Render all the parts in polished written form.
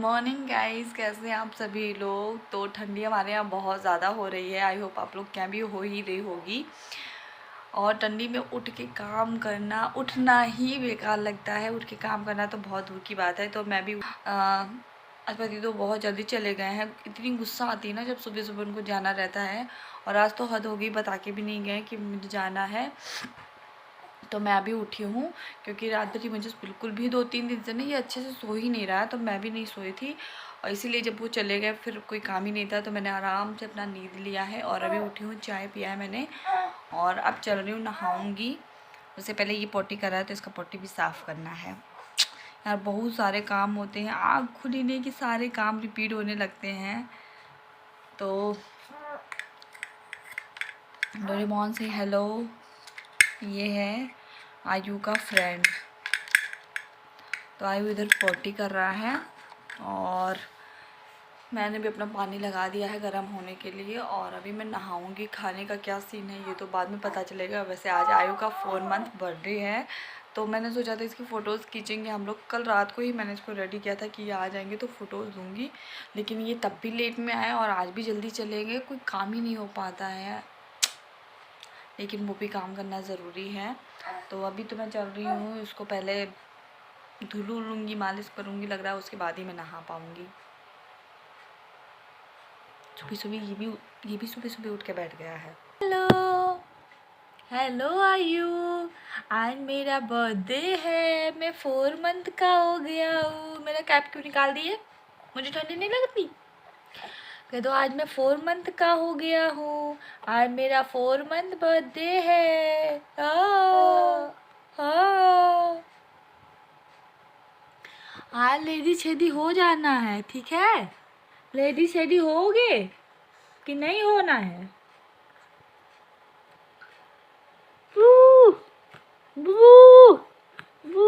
Morning guys, कैसे हैं आप सभी लोग। तो ठंडी हमारे यहाँ बहुत ज़्यादा हो रही है। आई होप आप लोग क्या भी हो ही रही होगी। और ठंडी में उठ के काम करना, उठना ही बेकार लगता है। उठ के काम करना तो बहुत दूर की बात है। तो मैं भी आज पति तो बहुत जल्दी चले गए हैं। इतनी गुस्सा आती है ना जब सुबह सुबह उनको जाना रहता है। और आज तो हद होगी, बता के भी नहीं गए कि मुझे जाना है। तो मैं अभी उठी हूँ क्योंकि रात भर मुझे बिल्कुल भी 2-3 दिन से ना ये अच्छे से सो ही नहीं रहा है। तो मैं भी नहीं सोई थी और इसीलिए जब वो चले गए फिर कोई काम ही नहीं था, तो मैंने आराम से अपना नींद लिया है। और अभी उठी हूँ, चाय पिया है मैंने और अब चल रही हूँ, नहाऊँगी। उससे पहले ये पोटी करा है तो इसका पोटी भी साफ़ करना है। यार बहुत सारे काम होते हैं, आँख खुली नहीं कि सारे काम रिपीट होने लगते हैं। तो डोरेमोन से हेलो, ये है आयु का फ्रेंड। तो आयु इधर पोटी कर रहा है और मैंने भी अपना पानी लगा दिया है गर्म होने के लिए। और अभी मैं नहाऊंगी। खाने का क्या सीन है ये तो बाद में पता चलेगा। वैसे आज आयु का 4 मंथ बर्थडे है, तो मैंने सोचा था इसकी फ़ोटोज़ खींचेंगे हम लोग। कल रात को ही मैंने इसको रेडी किया था कि ये आ जाएंगे तो फ़ोटोज़ दूँगी, लेकिन ये तब भी लेट में आए और आज भी जल्दी चले गए। कोई काम ही नहीं हो पाता है, लेकिन वो भी काम करना ज़रूरी है। तो अभी तो मैं चल रही हूँ, इसको पहले धुलू लूँगी, मालिश करूँगी लग रहा है, उसके बाद ही मैं नहा पाऊँगी। सुबह सुबह ये भी सुबह सुबह उठ के बैठ गया है। हेलो हेलो आयु, आज मेरा बर्थडे है। मैं 4 मंथ का हो गया हूँ। मेरा कैप क्यों निकाल दिए? मुझे ठंडी नहीं लगती? कह दो आज मैं 4 मंथ का हो गया हूँ। आज मेरा 4 मंथ बर्थडे है। आज लेडी छेदी हो जाना है, ठीक है? लेडी छेदी होगे कि नहीं होना है? बू, बू, बू,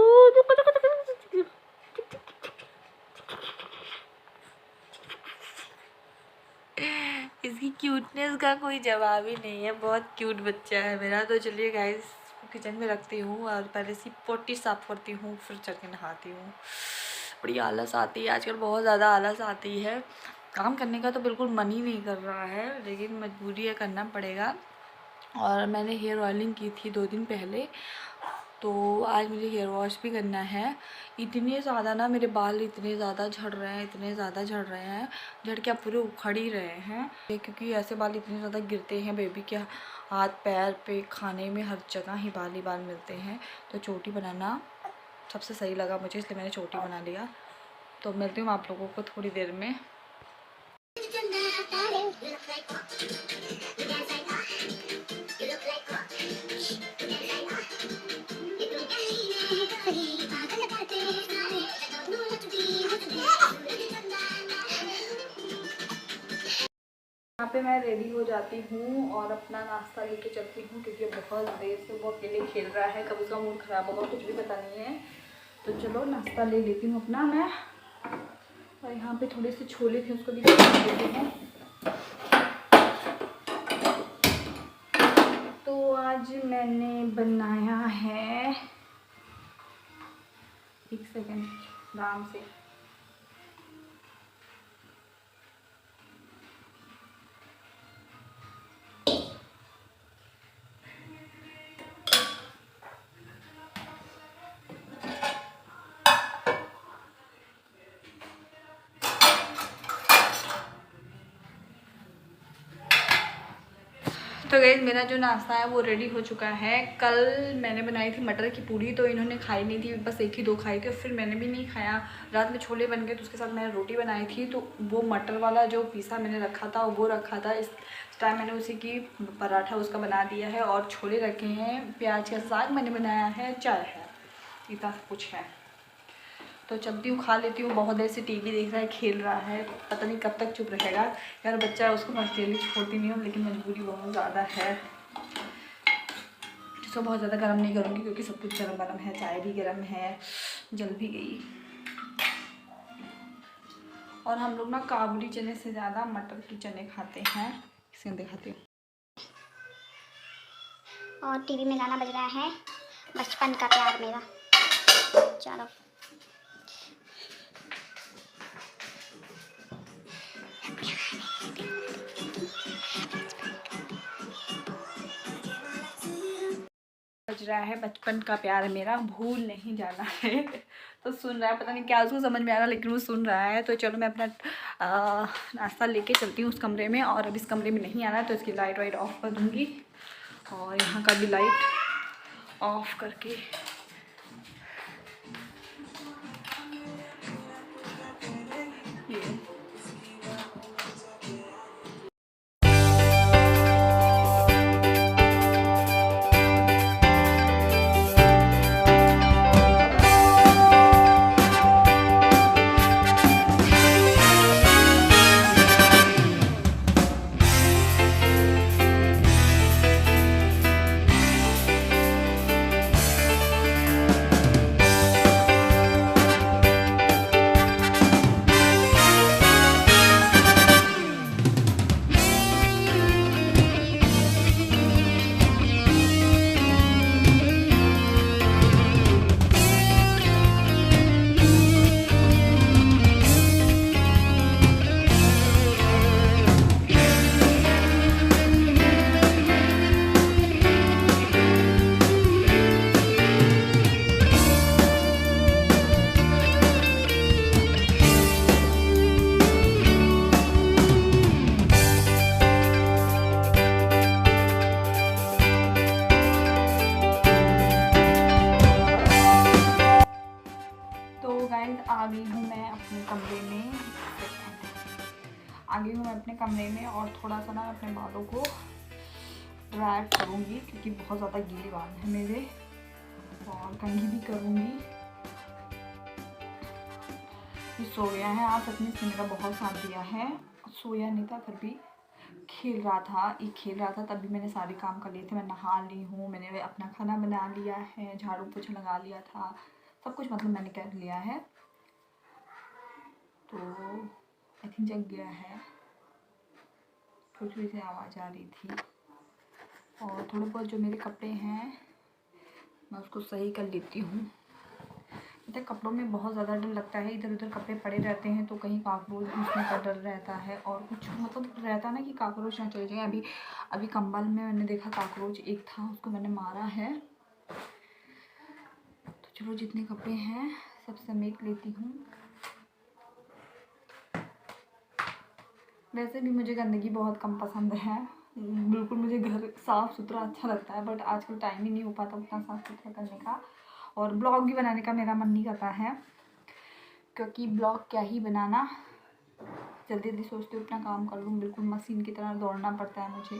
इसकी क्यूटनेस का कोई जवाब ही नहीं है। बहुत क्यूट बच्चा है मेरा। तो चलिए गाइस, किचन में रखती हूँ और पहले से पोटी साफ करती हूँ, फिर चल के नहाती हूँ। बड़ी आलस आती है आजकल, बहुत ज़्यादा आलस आती है। काम करने का तो बिल्कुल मन ही नहीं कर रहा है, लेकिन मजबूरी है, करना पड़ेगा। और मैंने हेयर ऑयलिंग की थी 2 दिन पहले, तो आज मुझे हेयर वॉश भी करना है। इतने ज़्यादा ना मेरे बाल इतने ज़्यादा झड़ रहे हैं, इतने ज़्यादा झड़ रहे हैं, झड़ के अब पूरे उखड़ ही रहे हैं। क्योंकि ऐसे बाल इतने ज़्यादा गिरते हैं बेबी के हाथ पैर पे, खाने में हर जगह ही बाल ही बाल मिलते हैं। तो चोटी बनाना सबसे सही लगा मुझे, इसलिए मैंने चोटी बना लिया। तो मिलती हूँ आप लोगों को थोड़ी देर में। यहाँ पे मैं रेडी हो जाती हूँ और अपना नाश्ता लेके चलती हूँ, क्योंकि बहुत देर से वो अकेले खेल रहा है। कब उसका मूड ख़राब होगा कुछ भी पता नहीं है। तो चलो नाश्ता ले लेती हूँ अपना मैं। और यहाँ पे थोड़े से छोले थे, उसको भी खा लेती हूँ। तो आज मैंने बनाया है, एक सेकेंड आराम से। तो गाइस, मेरा जो नाश्ता है वो रेडी हो चुका है। कल मैंने बनाई थी मटर की पूड़ी, तो इन्होंने खाई नहीं थी, बस 1 ही 2 खाई थी। फिर मैंने भी नहीं खाया। रात में छोले बन गए तो उसके साथ मैंने रोटी बनाई थी, तो वो मटर वाला जो पीसा मैंने रखा था वो रखा था। इस टाइम मैंने उसी की पराठा उसका बना दिया है और छोले रखे हैं, प्याज का साग मैंने बनाया है, चाय है, इतना कुछ है। तो चलती हूँ, खा लेती हूँ। बहुत देर से टीवी देख रहा है, खेल रहा है, पता नहीं कब तक चुप रहेगा। यार बच्चा है, उसको मैं अकेली छोड़ती नहीं हूँ, लेकिन मजबूरी बहुत ज़्यादा है। इसको बहुत ज़्यादा गर्म नहीं करूँगी क्योंकि सब कुछ गर्म गर्म है, चाय भी गर्म है, जल भी गई। और हम लोग ना काबुली चने से ज़्यादा मटर की चने खाते हैं। इसे दिखाती हूँ। और टीवी में गाना बज रहा है, बचपन का प्यार मेरा। चलो रहा है बचपन का प्यार मेरा भूल नहीं जाना है। तो सुन रहा है, पता नहीं क्या उसको समझ में आ रहा है, लेकिन वो सुन रहा है। तो चलो मैं अपना नाश्ता लेके चलती हूँ उस कमरे में। और अब इस कमरे में नहीं आना है तो इसकी लाइट वाइट ऑफ कर दूँगी और यहाँ का भी लाइट ऑफ करके ये आ गई हूँ मैं अपने कमरे में। आ गई हूँ मैं अपने कमरे में और थोड़ा सा ना अपने बालों को ड्राई करूँगी क्योंकि बहुत ज़्यादा गीले बाल हैं मेरे, और कंघी भी करूँगी। ये सो गया है, आज अपने इसने मेरा बहुत साथ दिया है। सोया नहीं था फिर भी खेल रहा था, ये खेल रहा था तभी मैंने सारे काम कर लिए थे। मैं नहा ली हूँ, मैंने अपना खाना बना लिया है, झाड़ू पोछा लगा लिया था, सब कुछ मतलब मैंने कर लिया है। तो आई थिंक जग गया है, थोड़ी थोड़ी सी आवाज़ आ रही थी। और थोड़े बहुत जो मेरे कपड़े हैं मैं उसको सही कर लेती हूँ। मतलब कपड़ों में बहुत ज़्यादा डर लगता है, इधर उधर कपड़े पड़े रहते हैं तो कहीं काकरोच घुसने का डर रहता है, और कुछ मतलब रहता ना कि काकरोच ना चले जाए। अभी कंबल में मैंने देखा काकरोच एक था, उसको मैंने मारा है। तो चलो जितने कपड़े हैं सब समेट लेती हूँ। वैसे भी मुझे गंदगी बहुत कम पसंद है, बिल्कुल मुझे घर साफ़ सुथरा अच्छा लगता है, बट आजकल टाइम ही नहीं हो पाता उतना साफ़ सुथरा करने का। और ब्लॉग भी बनाने का मेरा मन नहीं करता है, क्योंकि ब्लॉग क्या ही बनाना, जल्दी जल्दी सोचती हूँ अपना काम कर लूँ, बिल्कुल मशीन की तरह दौड़ना पड़ता है मुझे।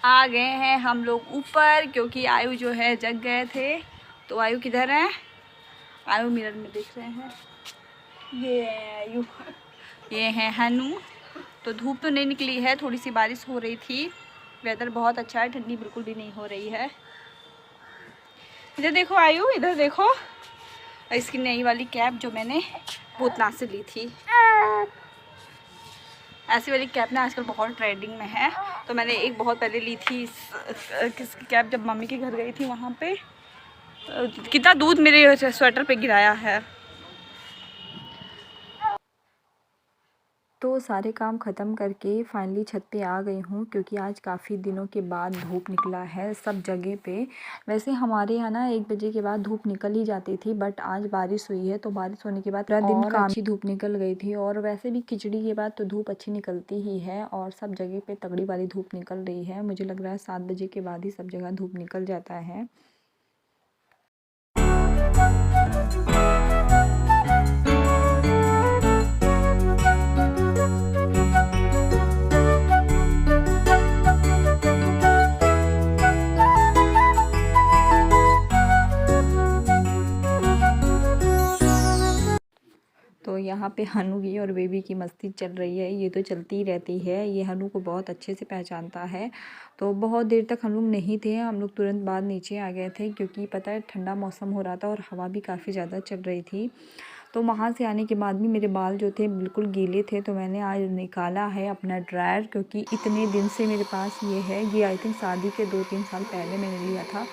आ गए हैं हम लोग ऊपर, क्योंकि आयु जो है जग गए थे। तो आयु किधर है? आयु मिरर में देख रहे हैं, ये आयु, ये है हनु। तो धूप तो नहीं निकली है, थोड़ी सी बारिश हो रही थी, वेदर बहुत अच्छा है, ठंडी बिल्कुल भी नहीं हो रही है। इधर देखो आयु, इधर देखो, इसकी नई वाली कैप जो मैंने भूतनाथ से ली थी। ऐसी वाली कैप ना आजकल बहुत ट्रेंडिंग में है, तो मैंने एक बहुत पहले ली थी किसकी कैप, जब मम्मी के घर गई थी वहाँ पे। कितना दूध मेरे स्वेटर पे गिराया है। तो सारे काम ख़त्म करके फाइनली छत पे आ गई हूँ, क्योंकि आज काफ़ी दिनों के बाद धूप निकला है सब जगह पे। वैसे हमारे यहाँ ना 1 बजे के बाद धूप निकल ही जाती थी, बट आज बारिश हुई है तो बारिश होने के बाद पूरा दिन और अच्छी धूप निकल गई थी। और वैसे भी खिचड़ी के बाद तो धूप अच्छी निकलती ही है, और सब जगह पे तगड़ी वाली धूप निकल रही है। मुझे लग रहा है 7 बजे के बाद ही सब जगह धूप निकल जाता है। तो यहाँ पे हनु की और बेबी की मस्ती चल रही है, ये तो चलती ही रहती है। ये हनु को बहुत अच्छे से पहचानता है। तो बहुत देर तक हम लोग नहीं थे, हम लोग तुरंत बाद नीचे आ गए थे, क्योंकि पता है ठंडा मौसम हो रहा था और हवा भी काफ़ी ज़्यादा चल रही थी। तो वहाँ से आने के बाद भी मेरे बाल जो थे बिल्कुल गीले थे, तो मैंने आज निकाला है अपना ड्रायर, क्योंकि इतने दिन से मेरे पास ये है। ये आई थिंक शादी के 2-3 साल पहले मैंने लिया था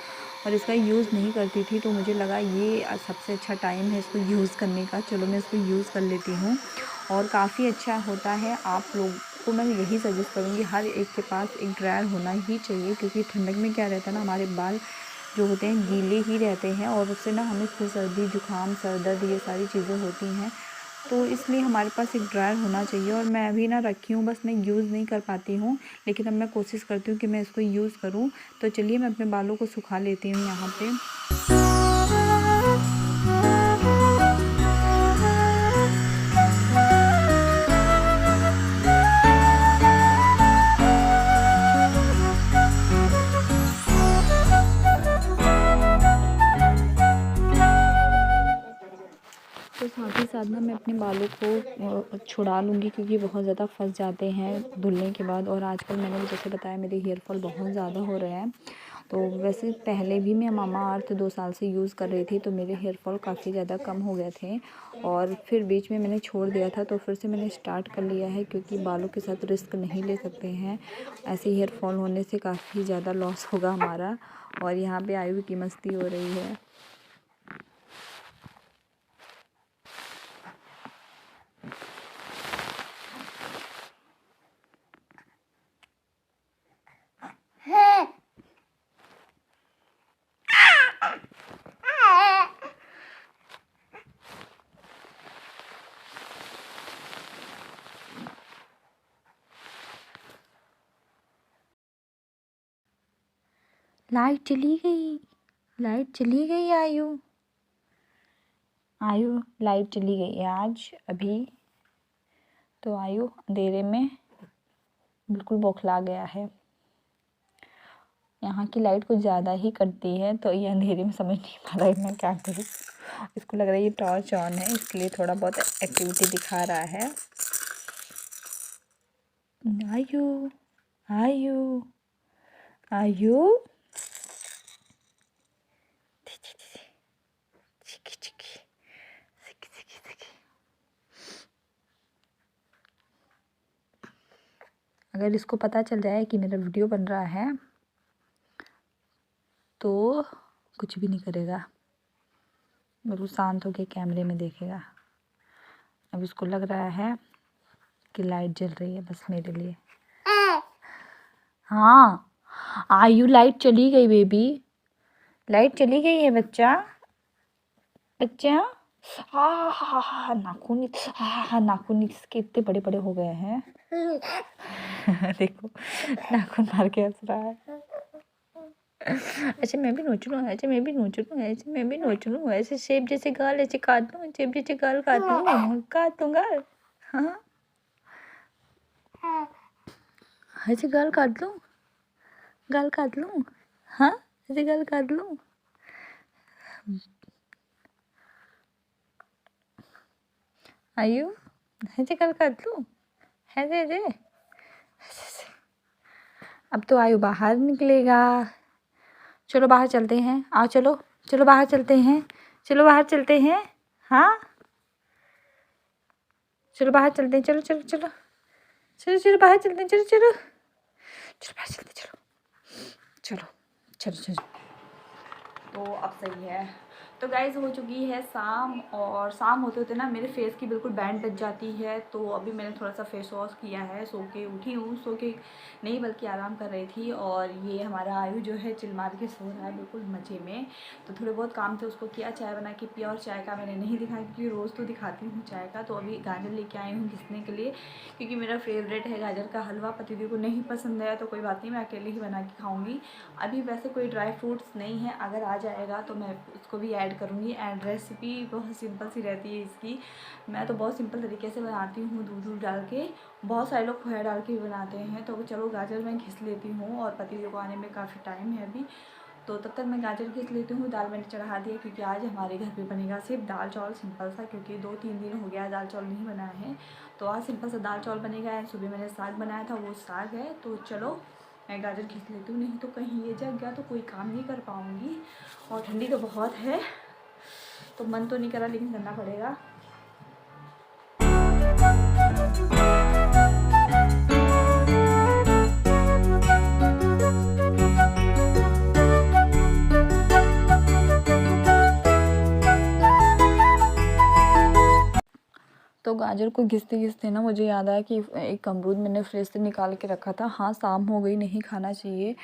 और इसका यूज़ नहीं करती थी, तो मुझे लगा ये सबसे अच्छा टाइम है इसको यूज़ करने का। चलो मैं इसको यूज़ कर लेती हूँ, और काफ़ी अच्छा होता है। आप लोग को मैं यही सजेस्ट करूँगी, हर एक के पास एक ड्रायर होना ही चाहिए, क्योंकि ठंडक में क्या रहता है ना, हमारे बाल जो होते हैं गीले ही रहते हैं और उससे ना हमें फिर सर्दी जुकाम सर दर्द ये सारी चीज़ें होती हैं। तो इसलिए हमारे पास एक ड्रायर होना चाहिए और मैं अभी ना रखी हूँ, बस मैं यूज़ नहीं कर पाती हूँ, लेकिन अब मैं कोशिश करती हूँ कि मैं इसको यूज़ करूँ। तो चलिए मैं अपने बालों को सुखा लेती हूँ यहाँ पे। तो साथ ही साथ ना मैं अपने बालों को छुड़ा लूँगी क्योंकि बहुत ज़्यादा फंस जाते हैं धुलने के बाद। और आजकल मैंने भी जैसे बताया मेरे हेयर फॉल बहुत ज़्यादा हो रहे हैं। तो वैसे पहले भी मैं मामा अर्थ 2 साल से यूज़ कर रही थी, तो मेरे हेयर फॉल काफ़ी ज़्यादा कम हो गए थे और फिर बीच में मैंने छोड़ दिया था, तो फिर से मैंने स्टार्ट कर लिया है क्योंकि बालों के साथ रिस्क नहीं ले सकते हैं। ऐसे हेयर फॉल होने से काफ़ी ज़्यादा लॉस होगा हमारा। और यहाँ पे आयु की मस्ती हो रही है। लाइट चली गई, लाइट चली गई आयु, आयु लाइट चली गई है आज अभी। तो आयु अंधेरे में बिल्कुल बौखला गया है। यहाँ की लाइट कुछ ज़्यादा ही कटती है, तो ये अंधेरे में समझ नहीं पा रहा है मैं क्या करूँ। इसको लग रहा है ये टॉर्च ऑन है, इसलिए थोड़ा बहुत एक्टिविटी दिखा रहा है। आयु आयु आयु अगर इसको पता चल जाए कि मेरा वीडियो बन रहा है तो कुछ भी नहीं करेगा, बिल्कुल शांत होकर कैमरे में देखेगा। अब इसको लग रहा है कि लाइट जल रही है बस मेरे लिए। हाँ आयु लाइट चली गई बेबी, लाइट चली गई है बच्चा। बच्चा हाँ नाखून, हाँ नाखून इसके इतने बड़े बड़े हो गए हैं। देखो नाखून मार के हंस रहा है। अच्छा मैं भी नोच लूँ, अच्छा मैं भी नोच लूँ, ऐसे मैं भी नोच लूँ, ऐसे सेब जैसे गाल ऐसे काट लूँ, सेब जैसे गाल काट लूँ गाल। हाँ ऐसे गाल काट लूँ, गाल काट लूँ। हाँ ऐसे गाल काट लूँ। आयु ऐसे गाल काट लूँ, ऐसे ऐसे। अब तो आयु बाहर निकलेगा। चलो बाहर चलते हैं, आओ चलो चलो बाहर चलते हैं, चलो बाहर चलते हैं। हाँ चलो बाहर चलते हैं, चलो चलो चलो चलो चलो बाहर चलते हैं, चलो चलो चलो बाहर चलते चलो चलो चलो चलो। तो अब सही है। तो गाइज़ हो चुकी है शाम और शाम होते होते ना मेरे फेस की बिल्कुल बैंड बज जाती है। तो अभी मैंने थोड़ा सा फेस वॉश किया है, सो के उठी हूँ, सो के नहीं बल्कि आराम कर रही थी। और ये हमारा आयु जो है चिल मार के सो रहा है बिल्कुल मज़े में। तो थोड़े बहुत काम थे उसको किया, चाय बना के पिया। और चाय का मैंने नहीं दिखाया क्योंकि रोज़ तो दिखाती हूँ चाय का। तो अभी गाजर लेके आई हूँ घिसने के लिए क्योंकि मेरा फेवरेट है गाजर का हलवा। पतिदेव को नहीं पसंद है तो कोई बात नहीं, मैं अकेले ही बना के खाऊँगी। अभी वैसे कोई ड्राई फ्रूट्स नहीं है, अगर आ जाएगा तो मैं उसको भी ऐड करूँगी। एंड रेसिपी बहुत सिंपल सी रहती है इसकी। मैं तो बहुत सिंपल तरीके से बनाती हूँ, दूध डाल के। बहुत सारे लोग खोया डाल के भी बनाते हैं। तो चलो गाजर मैं घिस लेती हूँ और पतिदेव को आने में काफ़ी टाइम है अभी, तो तब तक मैं गाजर घिस लेती हूँ। दाल मैंने चढ़ा दिया क्योंकि आज हमारे घर पे बनेगा सिर्फ दाल चावल सिंपल सा, क्योंकि 2-3 दिन हो गया दाल चावल नहीं बनाया है। तो आज सिंपल सा दाल चावल बनेगा। एंड सुबह मैंने साग बनाया था, वो साग है। तो चलो मैं गाजर घिस लेती हूँ, नहीं तो कहीं ये जग गया तो कोई काम नहीं कर पाऊँगी। और ठंडी तो बहुत है, तो मन तो नहीं करा लेकिन करना पड़ेगा। तो गाजर को घिसते घिसते ना मुझे याद आया कि एक अमरूद मैंने फ्रिज से निकाल के रखा था। हाँ, शाम हो गई, नहीं खाना चाहिए,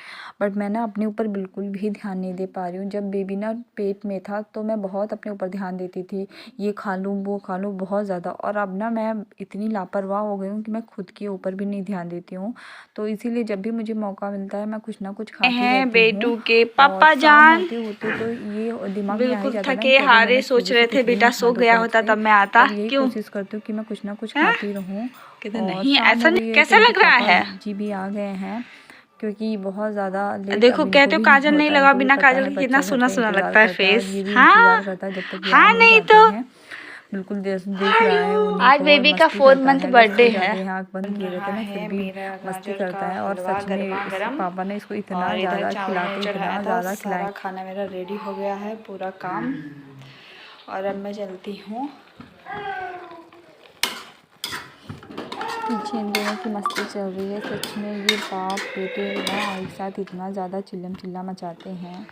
बट मैं ना अपने ऊपर बिल्कुल भी ध्यान नहीं दे पा रही हूँ। जब बेबी ना पेट में था तो मैं बहुत अपने ऊपर ध्यान देती थी, ये खा लूँ वो खा लूँ, बहुत ज़्यादा। और अब ना मैं इतनी लापरवाह हो गई हूँ कि मैं खुद के ऊपर भी नहीं ध्यान देती हूँ। तो इसीलिए जब भी मुझे मौका मिलता है मैं कुछ ना कुछ खाती रहती हूँ। बेटू के और पापा शाम जान होते होते तो ये दिमाग में आ ही बिल्कुल जाता था थके कि अगर हारे मैंने सोच सुबह से रहे थे कुछ भी बेटा नहीं सो खाया गया दोपहर होता से, तब मैं आता। अब यही क्यों कोशिश करती हूँ कि मैं कुछ ना कुछ है? खाती रहूँ। कहते और नहीं शाम ऐसा हो नहीं, गई है तो कैसा इनके लग रहा पापा है? जी भी आ गए हैं, क्योंकि बहुत ज़्यादा लेट देखो अब इनको कहते हो भी नहीं काजल नहीं होता। लगा, इनको भी बिना पता काजल है के कितना बच्चा घर सुना पे सुना इंतज़ार लगता है करता है, और फेस। ये भी इंतज़ार हाँ करता है जब तक ये आ हाँ नहीं नहीं जाते तो हैं। बिल्कुल देख रहा है उन्हीं आज को और बेबी का मस्ती 4 करता मंथ है। अगर बर्थडे स्कूल है। जाते हैं आँख बंद किए रहते रहा हैं ना, फिर है भी मेरा मस्ती गाजर का करता है। और हलवा सच में गरमा इसके गरम, पापा ने इसको इतना और इधर ज़्यादा चावल खिलाते मैंने हैं, चढ़ाया इतना था। ज़्यादा खिलाएं। सारा खाना मेरा रेडी हो गया है, पूरा काम। और अब मैं चलती हूँ। पीछे इन दोनों की मस्ती चल रही है। सच में ये बाप बेटे ना एक साथ इतना ज़्यादा चिल्लम चिल्ला मचाते हैं।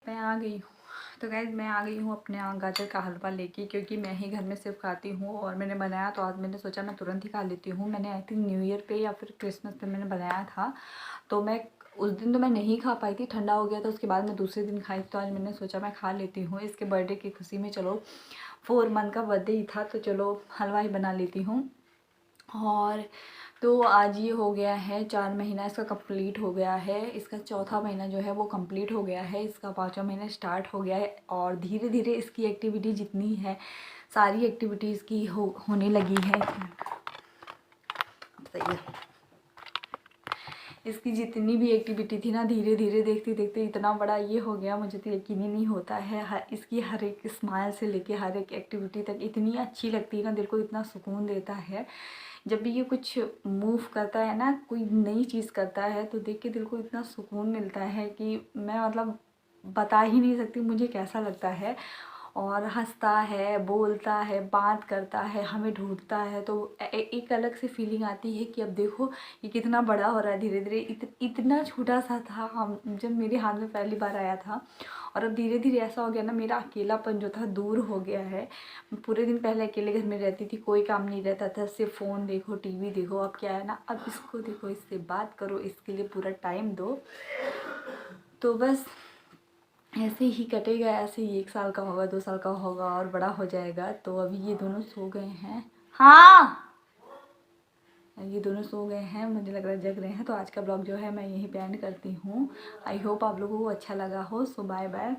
मैं आ गई हूँ, तो गाइस मैं आ गई हूँ अपने यहाँ गाजर का हलवा लेके, क्योंकि मैं ही घर में सिर्फ खाती हूँ और मैंने बनाया तो आज मैंने सोचा मैं तुरंत ही खा लेती हूँ। मैंने आई थिंक न्यू ईयर पे या फिर क्रिसमस पे मैंने बनाया था, तो मैं उस दिन तो मैं नहीं खा पाई थी, ठंडा हो गया था। उसके बाद मैं दूसरे दिन खाई, तो आज मैंने सोचा मैं खा लेती हूँ इसके बर्थडे की खुशी में। चलो 4 मंथ का बर्थडे ही था तो चलो हलवा ही बना लेती हूँ। और तो आज ये हो गया है 4 महीना इसका कंप्लीट हो गया है। इसका चौथा महीना जो है वो कंप्लीट हो गया है, इसका 5वां महीना स्टार्ट हो गया है। और धीरे धीरे इसकी एक्टिविटी जितनी है, सारी एक्टिविटीज़ की होने लगी है। सही है, इसकी जितनी भी एक्टिविटी थी ना, धीरे धीरे देखते देखते इतना बड़ा ये हो गया, मुझे तो यकीन ही नहीं होता है। इसकी हर एक स्माइल से लेके हर एक एक्टिविटी तक इतनी अच्छी लगती है ना, दिल को इतना सुकून देता है। जब भी ये कुछ मूव करता है ना, कोई नई चीज़ करता है, तो देख के दिल को इतना सुकून मिलता है कि मैं मतलब बता ही नहीं सकती मुझे कैसा लगता है। और हंसता है, बोलता है, बात करता है, हमें ढूंढता है, तो एक अलग से फीलिंग आती है कि अब देखो ये कितना बड़ा हो रहा है धीरे धीरे। इतना छोटा सा था हम जब मेरे हाथ में पहली बार आया था, और अब धीरे धीरे ऐसा हो गया ना, मेरा अकेलापन जो था दूर हो गया है। पूरे दिन पहले अकेले घर में रहती थी, कोई काम नहीं रहता था, सिर्फ फ़ोन देखो, टीवी देखो। अब क्या है ना, अब इसको देखो, इससे बात करो, इसके लिए पूरा टाइम दो। तो बस ऐसे ही कटेगा, ऐसे ही 1 साल का होगा, 2 साल का होगा और बड़ा हो जाएगा। तो अभी ये दोनों सो गए हैं। हाँ, ये दोनों सो गए हैं, मुझे लग रहा है जग रहे हैं। तो आज का ब्लॉग जो है मैं यहीं पे एंड करती हूँ। आई होप आप लोगों को अच्छा लगा हो। सो बाय बाय।